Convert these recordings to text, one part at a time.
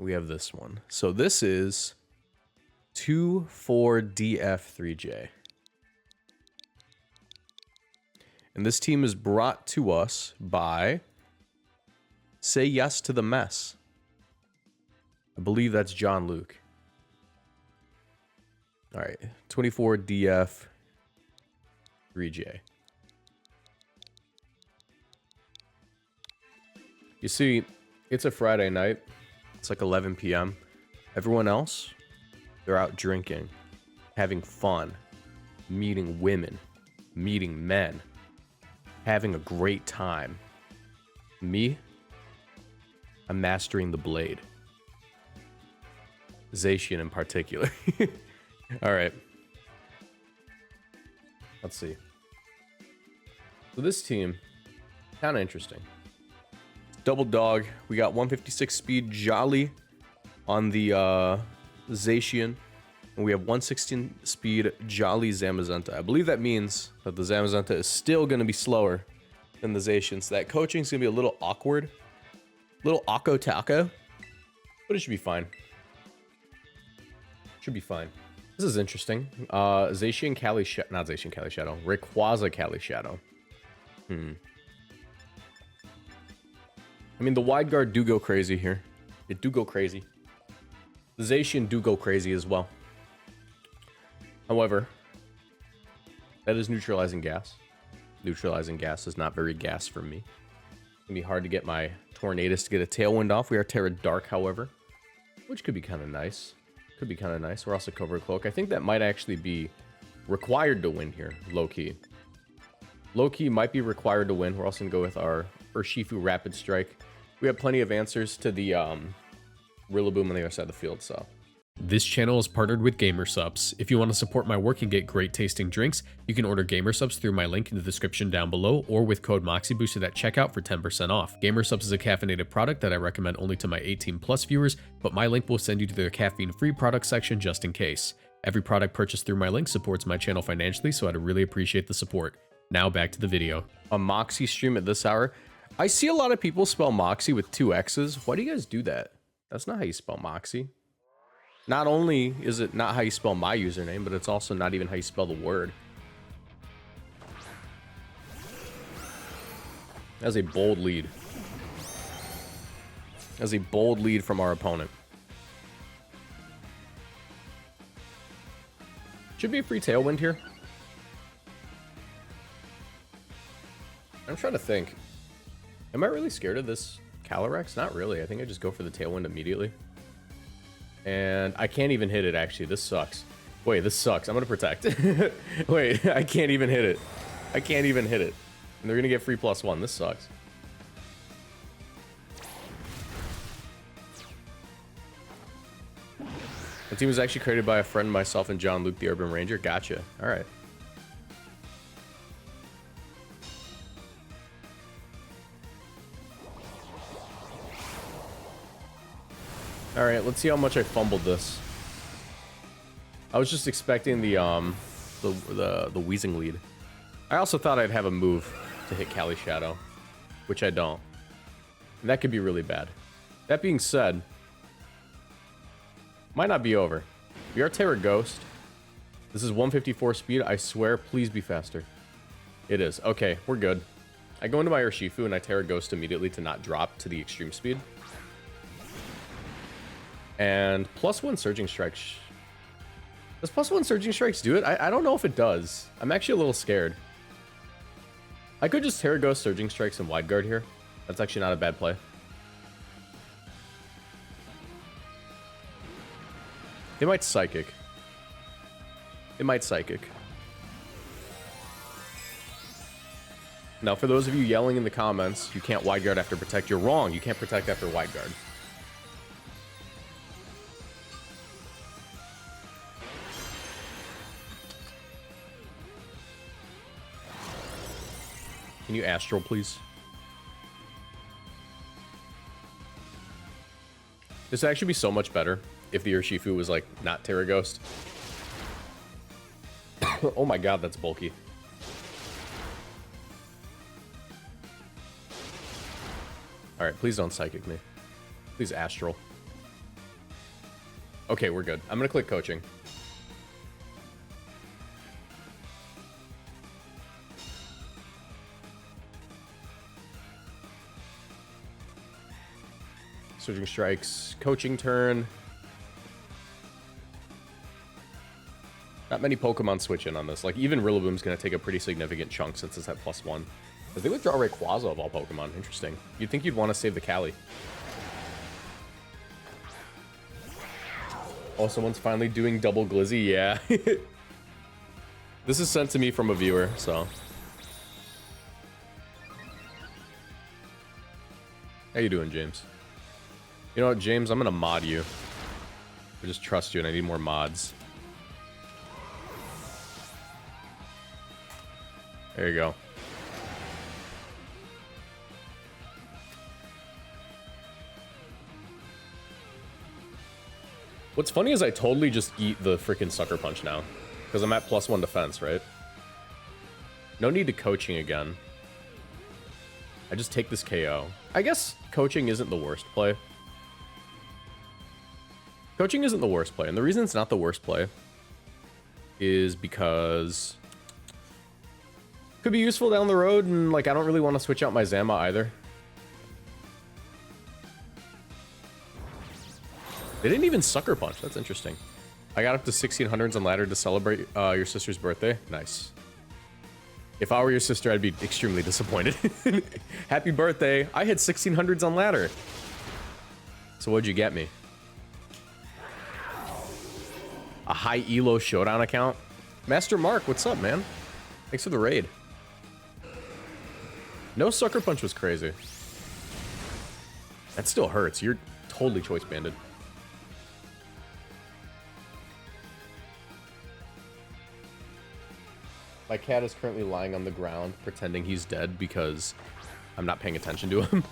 we have this one. So this is 2-4-DF-3J. And this team is brought to us by Say Yes to the Mess. I believe that's John Luke. All right, 24-DF-3J. You see, it's a Friday night. It's like 11 p.m. Everyone else, they're out drinking, having fun, meeting women, meeting men, having a great time. Me, I'm mastering the blade. ZACIAN in particular. All right. Let's see. So this team, kind of interesting. Double dog. We got 156 speed Jolly on the ZACIAN. And we have 116 speed Jolly ZAMAZENTA. I believe that means that the ZAMAZENTA is still going to be slower than the ZACIAN. So that coaching is going to be a little awkward. A little taco. But it should be fine. Should be fine. This is interesting. ZACIAN Kali Shadow. Not ZACIAN Kali Shadow. Rayquaza Kali Shadow. I mean, the wide guard do go crazy here. It do go crazy. The ZACIAN do go crazy as well. However, that is neutralizing gas. Neutralizing gas is not very gas for me. It's gonna be hard to get my Tornadus to get a Tailwind off. We are Terra Dark, however, which could be kind of nice. Could be kind of nice. We're also Cover Cloak. I think that might actually be required to win here, low-key. Low-key might be required to win. We're also going to go with our Urshifu Rapid Strike. We have plenty of answers to the Rillaboom on the other side of the field, so. This channel is partnered with GamerSupps. If you want to support my work and get great tasting drinks, you can order GamerSupps through my link in the description down below or with code Moxie boosted at checkout for 10% off. GamerSupps is a caffeinated product that I recommend only to my 18+ viewers, but my link will send you to their caffeine-free product section just in case. Every product purchased through my link supports my channel financially, so I'd really appreciate the support. Now back to the video. A Moxie stream at this hour. I see a lot of people spell Moxie with 2 X's. Why do you guys do that? That's not how you spell Moxie. Not only is it not how you spell my username, but it's also not even how you spell the word. That's a bold lead. That's a bold lead from our opponent. Should be a free Tailwind here. I'm trying to think. Am I really scared of this Calyrex? Not really. I think I just go for the Tailwind immediately. And I can't even hit it, actually. This sucks. Wait, this sucks. I'm going to protect. Wait, I can't even hit it. I can't even hit it. And they're going to get free +1. This sucks. The team was actually created by a friend, myself, and John Luke, the Urban Ranger. Gotcha. All right. All right, let's see how much I fumbled this. I was just expecting the Weezing lead. I also thought I'd have a move to hit Kali Shadow, which I don't. And that could be really bad. That being said, might not be over. We are Terra Ghost. This is 154 speed. I swear, please be faster. It is. Okay, we're good. I go into my Urshifu and I Terra Ghost immediately to not drop to the extreme speed. And +1 Surging Strike. Does +1 Surging Strikes do it? I don't know if it does. I'm actually a little scared. I could just Terra Ghost Surging Strikes and Wide Guard here. That's actually not a bad play. They might Psychic. They might Psychic. Now, for those of you yelling in the comments, you can't Wide Guard after Protect. You're wrong. You can't Protect after Wide Guard. Can you Astral, please? This would actually be so much better if the Urshifu was, like, not Terra Ghost. Oh my god, that's bulky. Alright, please don't Psychic me. Please Astral. Okay, we're good. I'm gonna click coaching. Surging strikes, coaching turn. Not many Pokemon switch in on this. Like, even Rillaboom's gonna take a pretty significant chunk since it's at +1. Because they withdraw Rayquaza of all Pokemon. Interesting. You'd think you'd want to save the Cali. Oh, someone's finally doing double Glizzy? Yeah. This is sent to me from a viewer, so. How you doing, James? You know what, James? I'm gonna mod you. I just trust you, and I need more mods. There you go. What's funny is I totally just eat the freaking Sucker Punch now. Because I'm at +1 defense, right? No need to coaching again. I just take this KO. I guess coaching isn't the worst play. Coaching isn't the worst play. And the reason it's not the worst play is because it could be useful down the road. And like, I don't really want to switch out my Zama either. They didn't even Sucker Punch. That's interesting. I got up to 1600s on ladder to celebrate your sister's birthday. Nice. If I were your sister, I'd be extremely disappointed. Happy birthday. I hit 1600s on ladder. So what'd you get me? A high elo showdown account? Master Mark, what's up, man? Thanks for the raid. No Sucker Punch was crazy. That still hurts. You're totally choice banded. My cat is currently lying on the ground pretending he's dead because I'm not paying attention to him.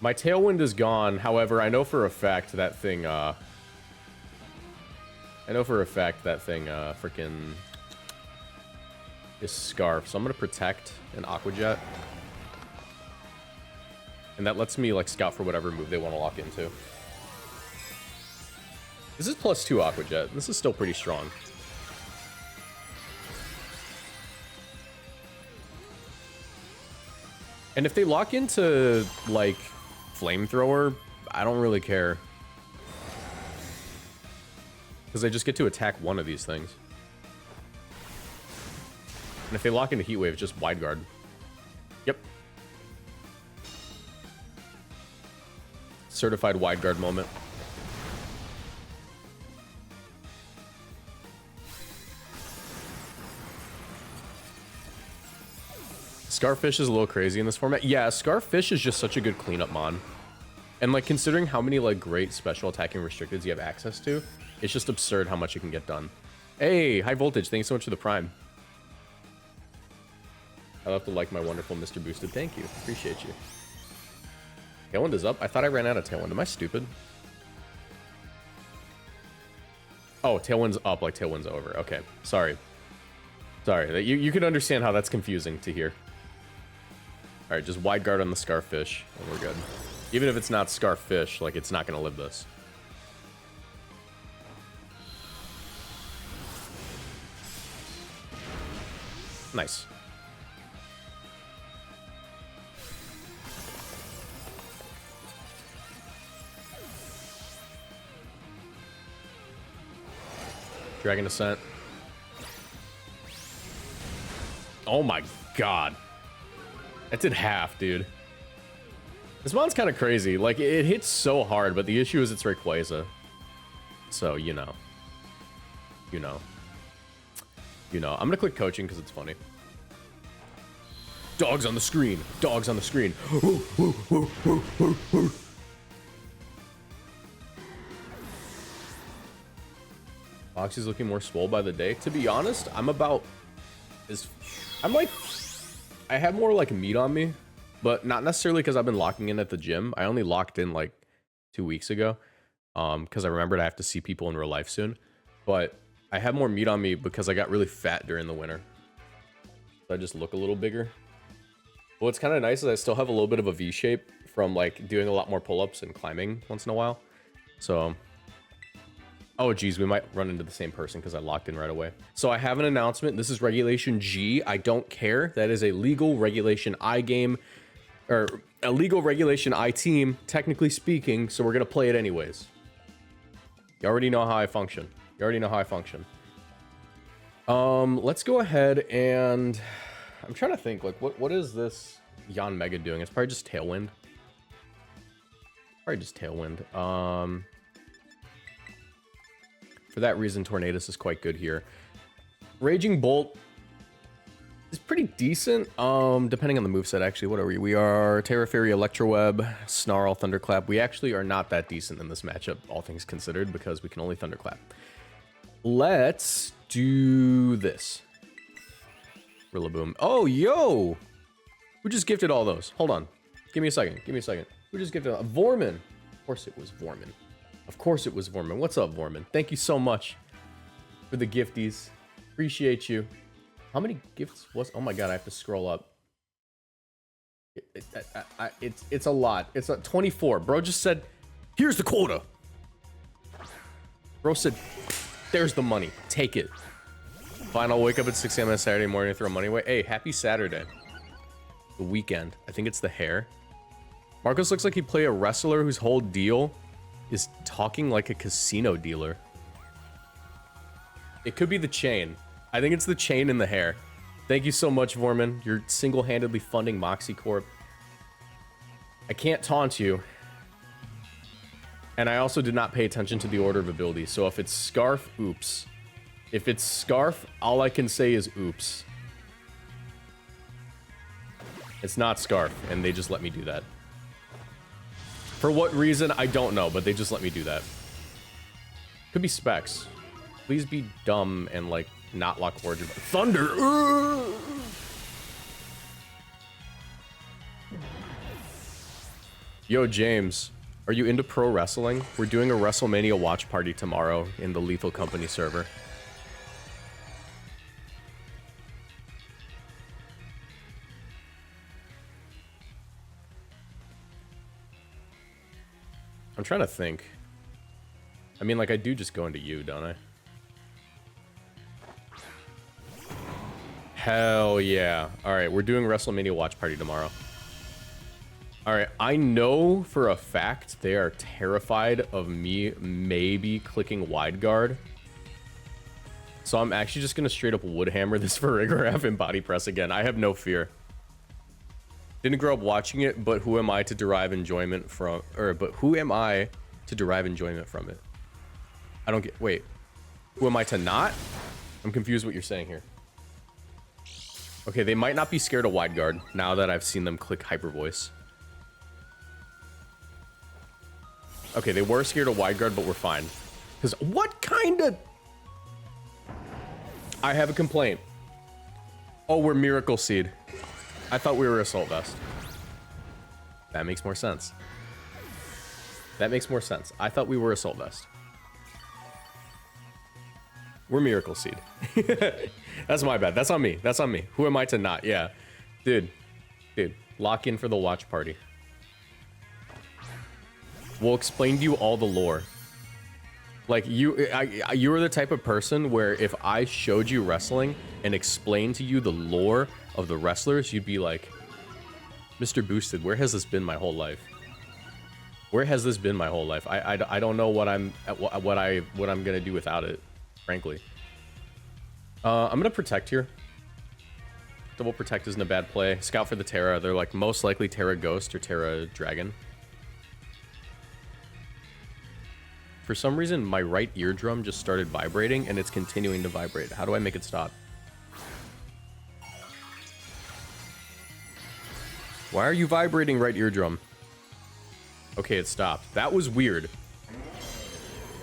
My Tailwind is gone. However, I know for a fact that thing, freaking is Scarf. So I'm going to protect an Aqua Jet. And that lets me, like, scout for whatever move they want to lock into. This is +2 Aqua Jet. This is still pretty strong. And if they lock into, like, Flamethrower, I don't really care. Because I just get to attack one of these things. And if they lock into Heat Wave, just Wide Guard. Yep. Certified Wide Guard moment. Scarfish is a little crazy in this format. Yeah, Scarfish is just such a good cleanup mon. And like, considering how many like great special attacking restricteds you have access to, it's just absurd how much you can get done. Hey, High Voltage, thanks so much for the Prime. I'll have to like my wonderful Mr. Boosted. Thank you. Appreciate you. Tailwind is up. I thought I ran out of Tailwind. Am I stupid? Oh, Tailwind's up like Tailwind's over. Okay, sorry. Sorry, you can understand how that's confusing to hear. Alright, just Wide Guard on the Scarfish, and we're good. Even if it's not Scarfish, like, it's not going to live this. Nice. Dragon Ascent. Oh my god. That did half, dude. This mon's kind of crazy. Like, it hits so hard, but the issue is it's Rayquaza. So, you know. You know. You know. I'm gonna click coaching because it's funny. Dogs on the screen. Dogs on the screen. Moxie's looking more swole by the day. To be honest, I'm about... I'm like... I have more like meat on me, but not necessarily because I've been locking in at the gym. I only locked in like 2 weeks ago because I remembered I have to see people in real life soon. But I have more meat on me because I got really fat during the winter. So I just look a little bigger. What's kind of nice is I still have a little bit of a V shape from like doing a lot more pull-ups and climbing once in a while. So, oh geez, we might run into the same person because I locked in right away. So I have an announcement. This is Regulation G. I don't care. That is a legal Regulation I game, or a legal Regulation I team, technically speaking. So we're gonna play it anyways. You already know how I function. You already know how I function. Let's go ahead and I'm trying to think, like, what is this Yon Mega doing? It's probably just Tailwind. Probably just Tailwind. For that reason, Tornadus is quite good here. Raging Bolt is pretty decent, depending on the moveset, actually. What are we? We are Terra Fairy, Electro Web, Snarl, Thunderclap. We actually are not that decent in this matchup, all things considered, because we can only Thunderclap. Let's do this. Rillaboom. Oh, yo! Who just gifted all those? Hold on. Give me a second. Give me a second. Who just gifted Vormin? Of course it was Vormin. Of course it was Vormin. What's up, Vormin? Thank you so much for the gifties. Appreciate you. How many gifts was... Oh my god, I have to scroll up. It's a lot. It's a 24. Bro just said, here's the quota. Bro said, there's the money. Take it. Fine, I'll wake up at 6 a.m. on Saturday morning and throw money away. Hey, happy Saturday. The weekend. I think it's the hair. Marcos looks like he play a wrestler whose whole deal is talking like a casino dealer. It could be the chain. I think it's the chain and the hair. Thank you so much, Vorman. You're single-handedly funding Moxie Corp. I can't taunt you. And I also did not pay attention to the order of ability. So if it's Scarf, oops. If it's Scarf, all I can say is oops. It's not Scarf, and they just let me do that. For what reason, I don't know, but they just let me do that. Could be Specs. Please be dumb and, like, not lock Origin. Thunder! Yo, James. Are you into pro wrestling? We're doing a WrestleMania watch party tomorrow in the Lethal Company server. I'm trying to think. I mean, like, I do just go into you, don't I? Hell yeah. Alright, we're doing WrestleMania watch party tomorrow. Alright, I know for a fact they are terrified of me maybe clicking wide guard. So I'm actually just going to straight up wood hammer this Farigiraf and body press again. I have no fear. Didn't grow up watching it, but who am I to derive enjoyment from... but who am I to derive enjoyment from it? I don't get... Wait. Who am I to not? I'm confused what you're saying here. Okay, they might not be scared of wide guard now that I've seen them click hyper voice. Okay, they were scared of wide guard, but we're fine. Because what kind of... I have a complaint. Oh, we're Miracle Seed. I thought we were Assault Vest. That makes more sense. That makes more sense. I thought we were Assault Vest. We're Miracle Seed. That's my bad. That's on me. That's on me. Who am I to not? Yeah. Dude. Dude. Lock in for the watch party. We'll explain to you all the lore. Like, you are the type of person where if I showed you wrestling and explained to you the lore of the wrestlers, you'd be like, Mr. Boosted, where has this been my whole life? Where has this been my whole life? I don't know what I'm gonna do without it, frankly. I'm gonna protect here. Double protect isn't a bad play. Scout for the Terra. They're like most likely Terra Ghost or Terra Dragon. For some reason, my right eardrum just started vibrating, and it's continuing to vibrate. How do I make it stop? Why are you vibrating, right eardrum? Okay, it stopped. That was weird.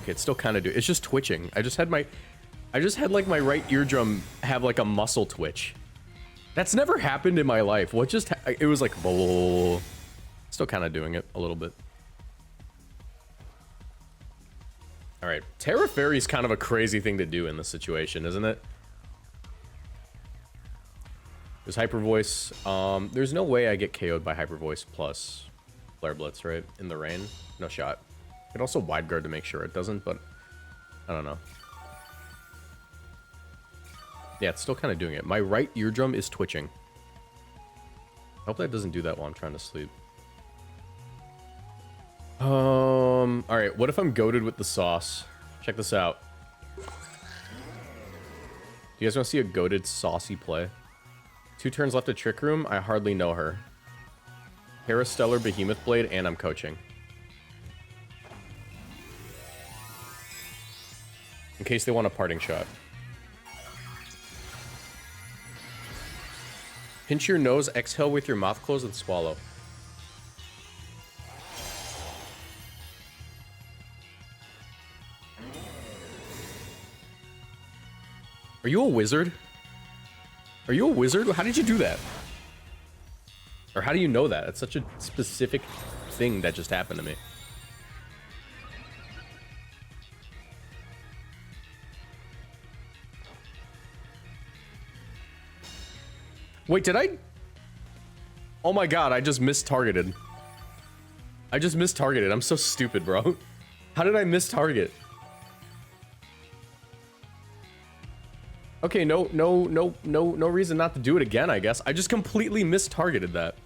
Okay, it's still kind of it's just twitching. I just had like my right eardrum have like a muscle twitch. That's never happened in my life. What just it was like still kind of doing it a little bit. All right, Terra Fairy is kind of a crazy thing to do in this situation, isn't it? There's Hyper Voice. There's no way I get KO'd by Hyper Voice plus Flare Blitz, right? In the rain? No shot. I could also Wide Guard to make sure it doesn't, but I don't know. Yeah, it's still kind of doing it. My right eardrum is twitching. I hope that doesn't do that while I'm trying to sleep. Alright, what if I'm goated with the sauce? Check this out. Do you guys want to see a goated saucy play? 2 turns left at Trick Room. I hardly know her. Parastellar Behemoth Blade, and I'm coaching. In case they want a parting shot. Pinch your nose, exhale with your mouth closed, and swallow. Are you a wizard? Are you a wizard? How did you do that? Or how do you know that? It's such a specific thing that just happened to me. Wait, did I? Oh my god, I just mistargeted. I just mistargeted. I'm so stupid, bro. How did I mistarget? Okay, no reason not to do it again, I guess. I just completely mistargeted that.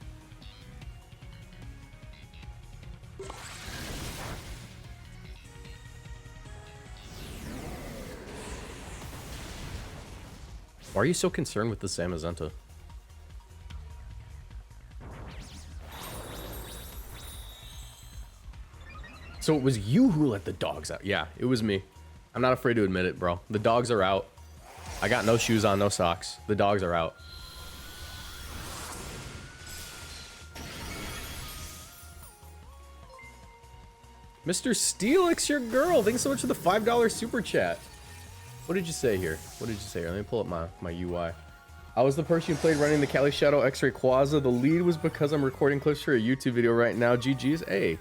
Why are you so concerned with the ZAMAZENTA? So it was you who let the dogs out. Yeah, it was me. I'm not afraid to admit it, bro. The dogs are out. I got no shoes on, no socks. The dogs are out. Mr. Steelix, your girl. Thanks so much for the $5 super chat. What did you say here? What did you say here? Let me pull up my UI. I was the person who played running the Cali Shadow X-Ray Quaza. The lead was because I'm recording clips for a YouTube video right now. GG's. Hey.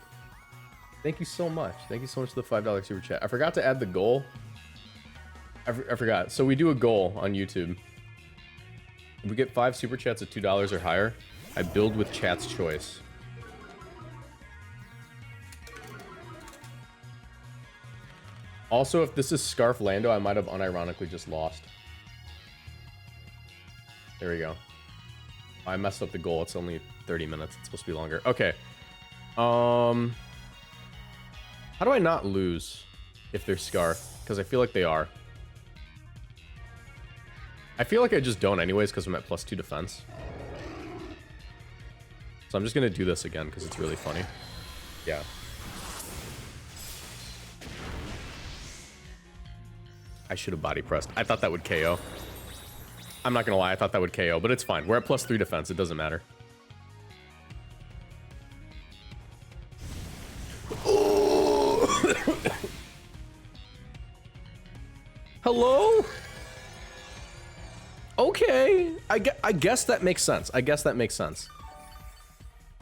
Thank you so much. Thank you so much for the $5 super chat. I forgot to add the goal. I forgot. So we do a goal on YouTube. If we get 5 super chats at $2 or higher, I build with chat's choice. Also, if this is Scarf Lando, I might have unironically just lost. There we go. I messed up the goal. It's only 30 minutes. It's supposed to be longer. Okay. How do I not lose if they're Scarf? Because I feel like they are. I feel like I just don't anyways because I'm at +2 defense. So I'm just going to do this again because it's really funny. Yeah. I should have body pressed. I thought that would KO. I'm not going to lie. I thought that would KO, but it's fine. We're at +3 defense. It doesn't matter. Hello? Okay. I guess that makes sense. I guess that makes sense.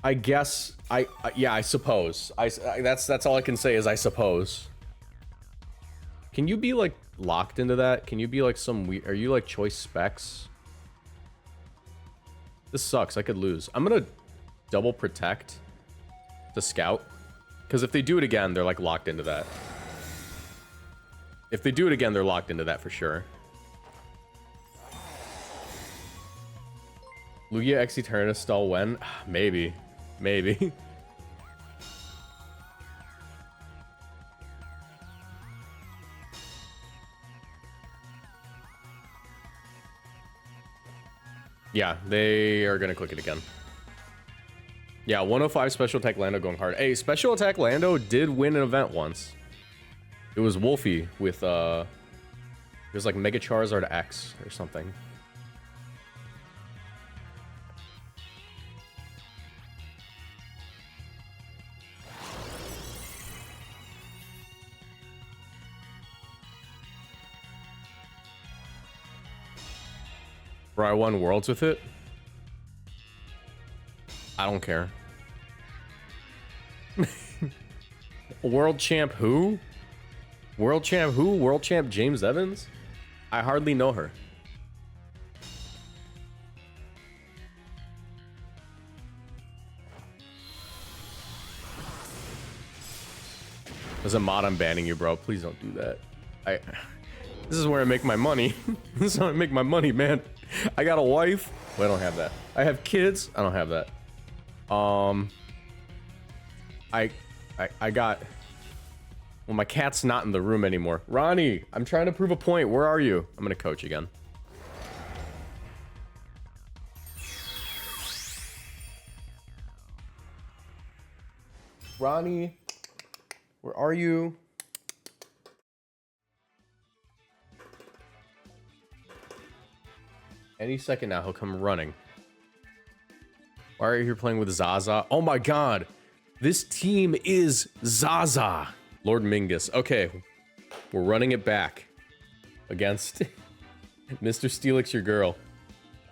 I guess yeah, I suppose. That's all I can say is I suppose. Can you be like locked into that? Can you be like some weird, are you like choice specs? This sucks. I could lose. I'm gonna double protect to scout. Because if they do it again, they're like locked into that. If they do it again, they're locked into that for sure. Lugia X Eternus stall when? Maybe. Maybe. Yeah, they are gonna click it again. Yeah, 105 Special Attack Lando going hard. Hey, Special Attack Lando did win an event once. It was Wolfie with, it was like Mega Charizard X or something. Bro, I won Worlds with it. I don't care. World champ who? World champ who? World champ James Evans? I hardly know her. As a mod, I'm banning you, bro. Please don't do that. This is where I make my money. This is how I make my money, man. I got a wife. Well, I don't have that. I have kids. I don't have that. I got... Well, my cat's not in the room anymore. Ronnie, I'm trying to prove a point. Where are you? I'm gonna coach again. Ronnie, where are you? Any second now, he'll come running. Why are you here playing with Zaza? Oh my god! This team is Zaza! Lord Mingus. Okay, we're running it back against Mr. Steelix, your girl.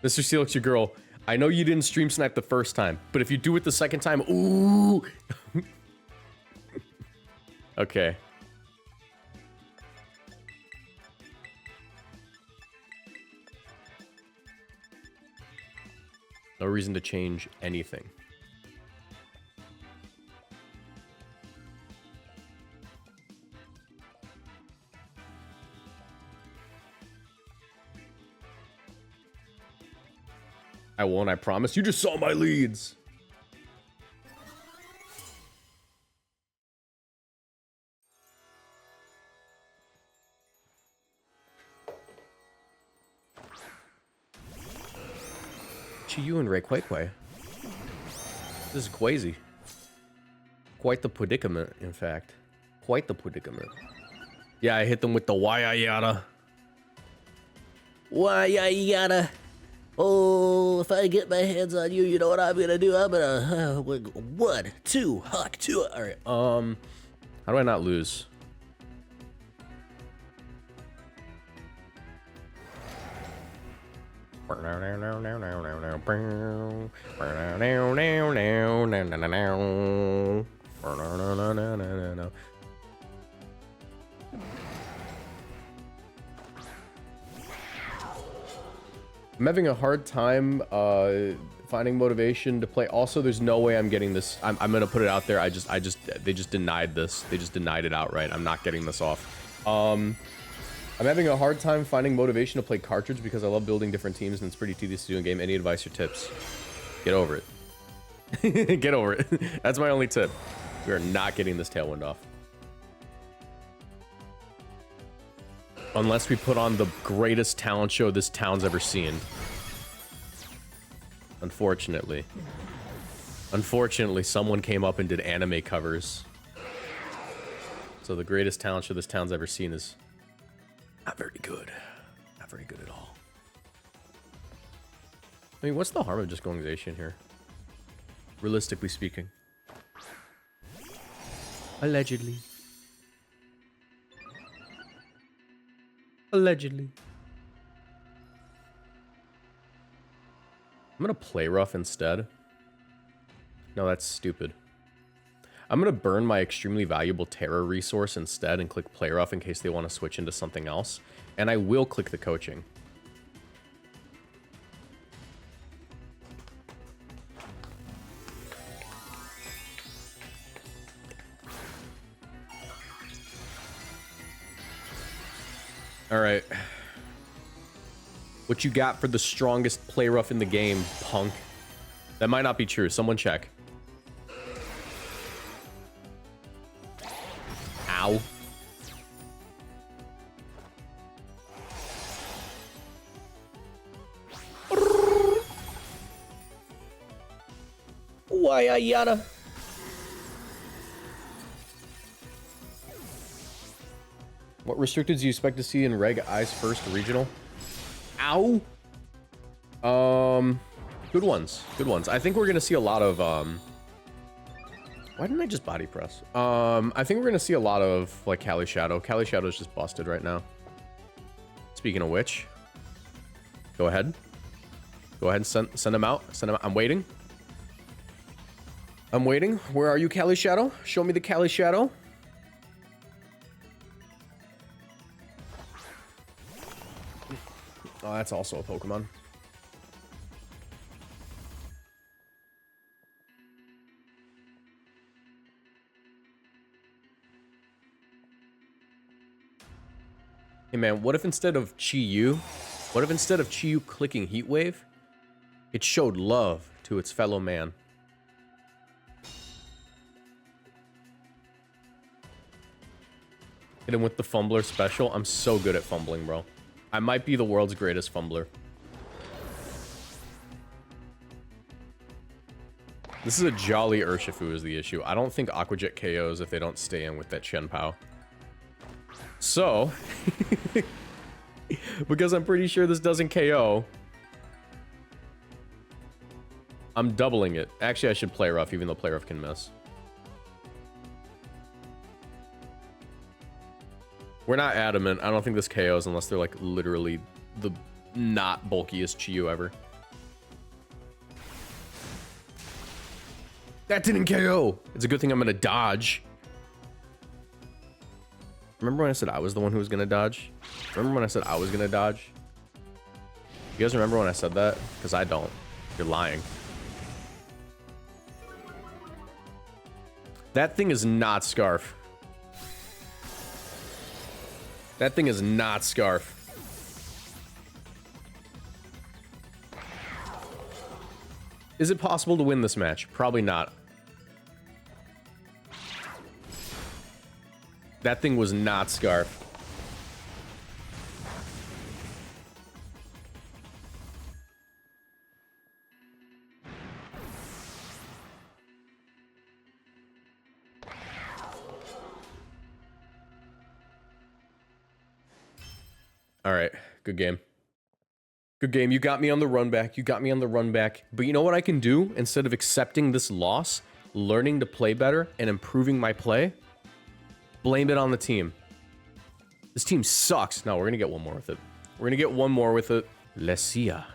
Mr. Steelix, your girl. I know you didn't stream snipe the first time, but if you do it the second time, ooh! Okay. No reason to change anything. I won't, I promise. You just saw my leads. You and Ray Quay. This is crazy. Quite the predicament, in fact. Quite the predicament. Yeah, I hit them with the why yada. Why yada. Oh, if I get my hands on you, you know what I'm gonna do? I'm gonna 1, 2, huck 2. All right. How do I not lose? I'm having a hard time finding motivation to play. Also, there's no way I'm getting this. I'm gonna put it out there. They just denied this. They just denied it outright. I'm not getting this off. I'm having a hard time finding motivation to play cartridge because I love building different teams and it's pretty tedious to do in game. Any advice or tips? Get over it. Get over it. That's my only tip. We are not getting this tailwind off. Unless we put on the greatest talent show this town's ever seen. Unfortunately. Unfortunately, someone came up and did anime covers. So the greatest talent show this town's ever seen is not very good. Not very good at all. I mean, what's the harm of just going Zacian here? Realistically speaking. Allegedly. Allegedly. I'm gonna play rough instead. No, that's stupid. I'm gonna burn my extremely valuable terror resource instead and click play rough in case they want to switch into something else. And I will click the coaching. All right. What you got for the strongest play rough in the game, punk? That might not be true. Someone check. Ow. Why yada? What restricted do you expect to see in Reg I's first regional? Ow. Good ones. Good ones. I think we're gonna see a lot of why didn't I just body press? I think we're gonna see a lot of like Cali Shadow. Cali Shadow is just busted right now. Speaking of which, go ahead. Go ahead and send him out. Send him out. I'm waiting. I'm waiting. Where are you, Cali Shadow? Show me the Cali Shadow. Oh, that's also a Pokemon. Hey man, what if instead of Chi-Yu clicking Heat Wave, it showed love to its fellow man? Hit him with the fumbler special. I'm so good at fumbling, bro. I might be the world's greatest fumbler. This is a jolly Urshifu is the issue. I don't think Aquajet KOs if they don't stay in with that Shen Pao. So, because I'm pretty sure this doesn't KO, I'm doubling it. Actually, I should play rough, even though play rough can miss. We're not adamant. I don't think this KOs unless they're like literally the not bulkiest Chi-Yu ever. That didn't KO. It's a good thing I'm gonna dodge. Remember when I said I was the one who was gonna dodge? Remember when I said I was gonna dodge? You guys remember when I said that? Because I don't. You're lying. That thing is not Scarf. That thing is not Scarf. Is it possible to win this match? Probably not. That thing was not Scarf. All right, good game. Good game. You got me on the run back. You got me on the run back. But you know what I can do? Instead of accepting this loss, learning to play better, and improving my play, blame it on the team. This team sucks. No, we're going to get one more with it. We're going to get one more with it. Lesia.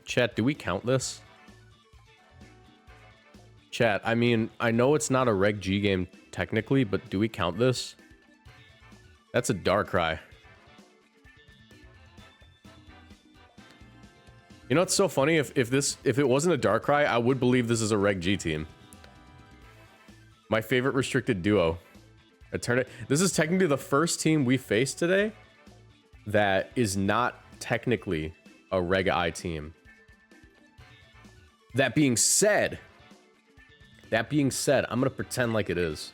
Chat, do we count this? Chat, I mean, I know it's not a Reg G game technically, but do we count this? That's a Darkrai. You know what's so funny? If it wasn't a Darkrai, I would believe this is a Reg G team. My favorite restricted duo. This is technically the first team we faced today that is not technically a Reg I team. That being said, I'm gonna pretend like it is.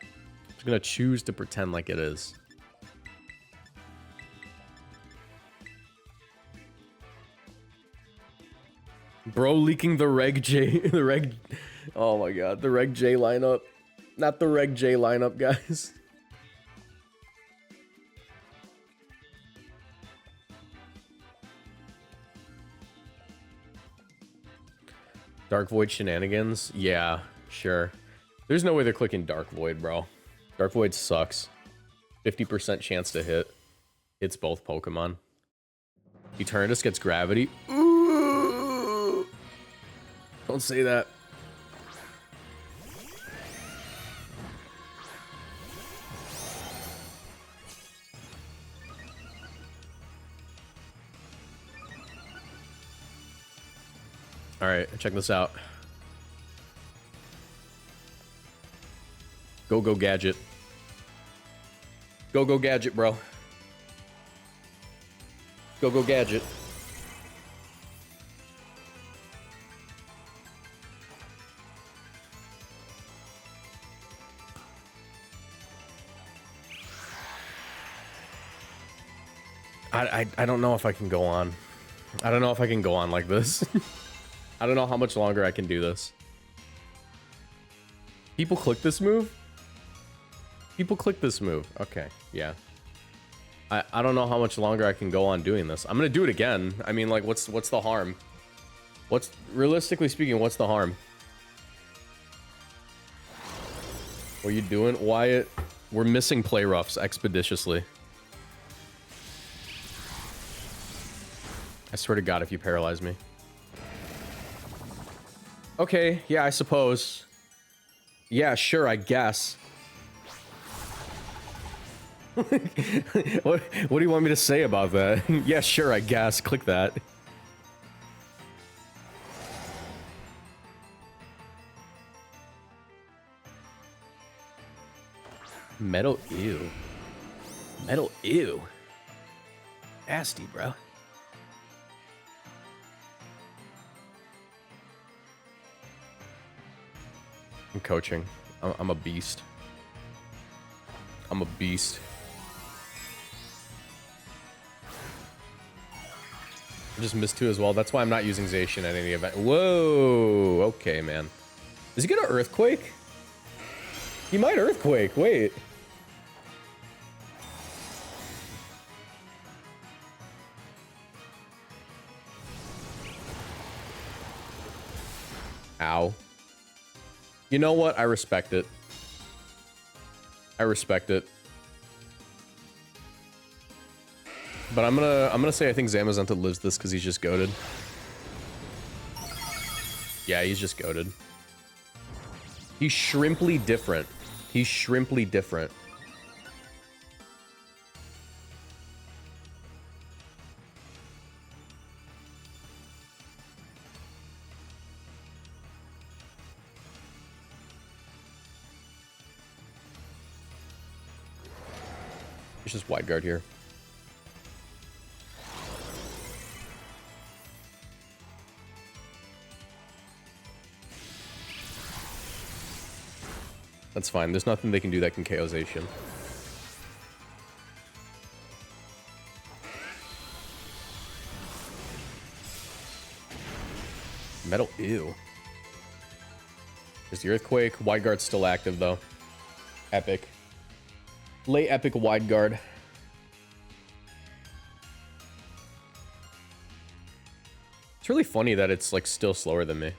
I'm just gonna choose to pretend like it is. Bro leaking the Reg J, oh my god, the Reg J lineup. Not the Reg J lineup, guys. Dark Void shenanigans? Yeah, sure. There's no way they're clicking Dark Void, bro. Dark Void sucks. 50% chance to hit. Hits both Pokemon. Eternatus gets gravity. Ooh. Don't say that. All right, check this out. Go Gadget. Go Gadget, bro. Go Gadget. I don't know if I can go on. I don't know if I can go on like this. I don't know how much longer I can do this. People click this move? People click this move. Okay, yeah. I don't know how much longer I can go on doing this. I'm gonna do it again. I mean, like, what's the harm? Realistically speaking, what's the harm? What are you doing, Wyatt? We're missing play roughs expeditiously. I swear to God, if you paralyze me. Okay, yeah, I suppose. Yeah, sure, I guess. What do you want me to say about that? Yeah, sure, I guess. Click that. Metal, ew. Metal, ew. Nasty, bro. I'm coaching. I'm a beast. I'm a beast. I just missed 2 as well. That's why I'm not using ZACIAN at any event. Whoa. Okay, man. Is he gonna Earthquake? He might Earthquake. Wait. Ow. You know what? I respect it. I respect it. But I'm gonna say I think ZAMAZENTA lives this because he's just goated. Yeah, he's just goated. He's shrimply different. He's shrimply different. It's just wide guard here. That's fine. There's nothing they can do that can KO ZACIAN. Metal, ew. There's the Earthquake. Wide guard's still active, though. Epic. Late epic wide guard. It's really funny that it's, like, still slower than me.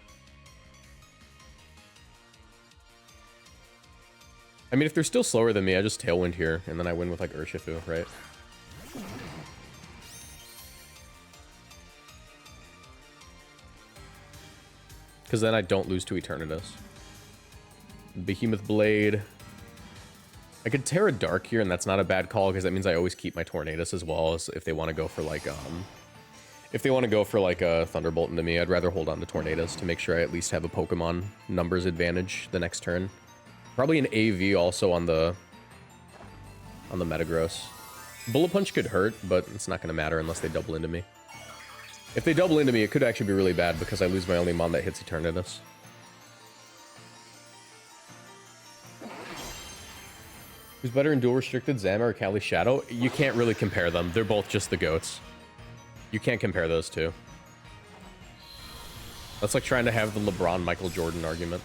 I mean, if they're still slower than me, I just Tailwind here, and then I win with, like, Urshifu, right? Because then I don't lose to Eternatus. Behemoth Blade. I could Terra Dark here, and that's not a bad call, because that means I always keep my Tornadus as well, as if they want to go for, like, if they want to go for, like, a Thunderbolt into me, I'd rather hold on to Tornadus to make sure I at least have a Pokemon numbers advantage the next turn. Probably an AV also on the Metagross. Bullet Punch could hurt, but it's not going to matter unless they double into me. If they double into me, it could actually be really bad because I lose my only mon that hits Eternatus. Who's better in dual restricted, Zama or Cali Shadow? You can't really compare them. They're both just the GOATs. You can't compare those two. That's like trying to have the LeBron Michael Jordan argument.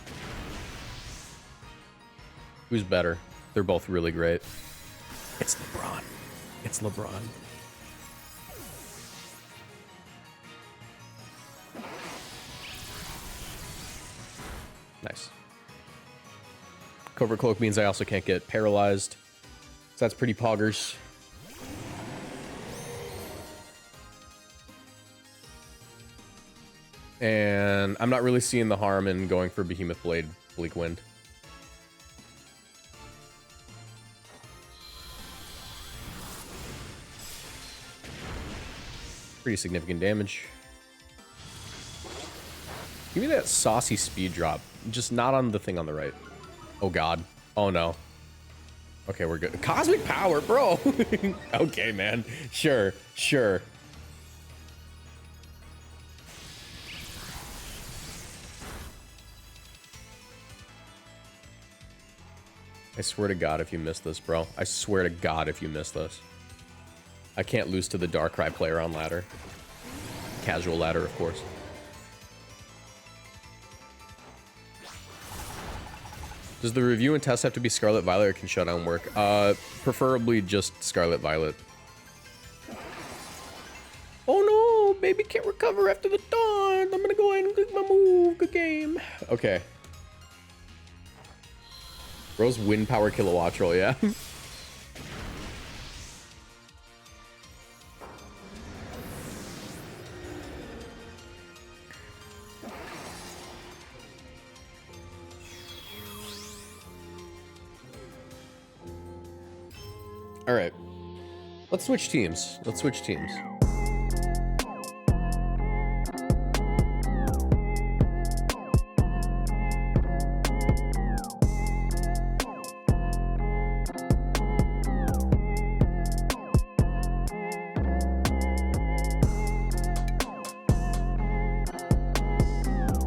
Who's better? They're both really great. It's LeBron. It's LeBron. Nice. Covert Cloak means I also can't get paralyzed. So that's pretty poggers. And I'm not really seeing the harm in going for Behemoth Blade, Bleak Wind. Pretty significant damage. Give me that saucy speed drop. Just not on the thing on the right. Oh, God. Oh, no. Okay, we're good. Cosmic Power, bro. Okay, man. Sure, sure. I swear to God if you miss this, bro. I swear to God if you miss this. I can't lose to the Darkrai player on ladder. Casual ladder, of course. Does the review and test have to be Scarlet Violet or can Shutdown work? Preferably just Scarlet Violet. Oh no, baby can't recover after the dawn. I'm gonna go ahead and click my move. Good game. Okay. Bro's Wind Power Kilowattrel, yeah. All right. Let's switch teams. Let's switch teams.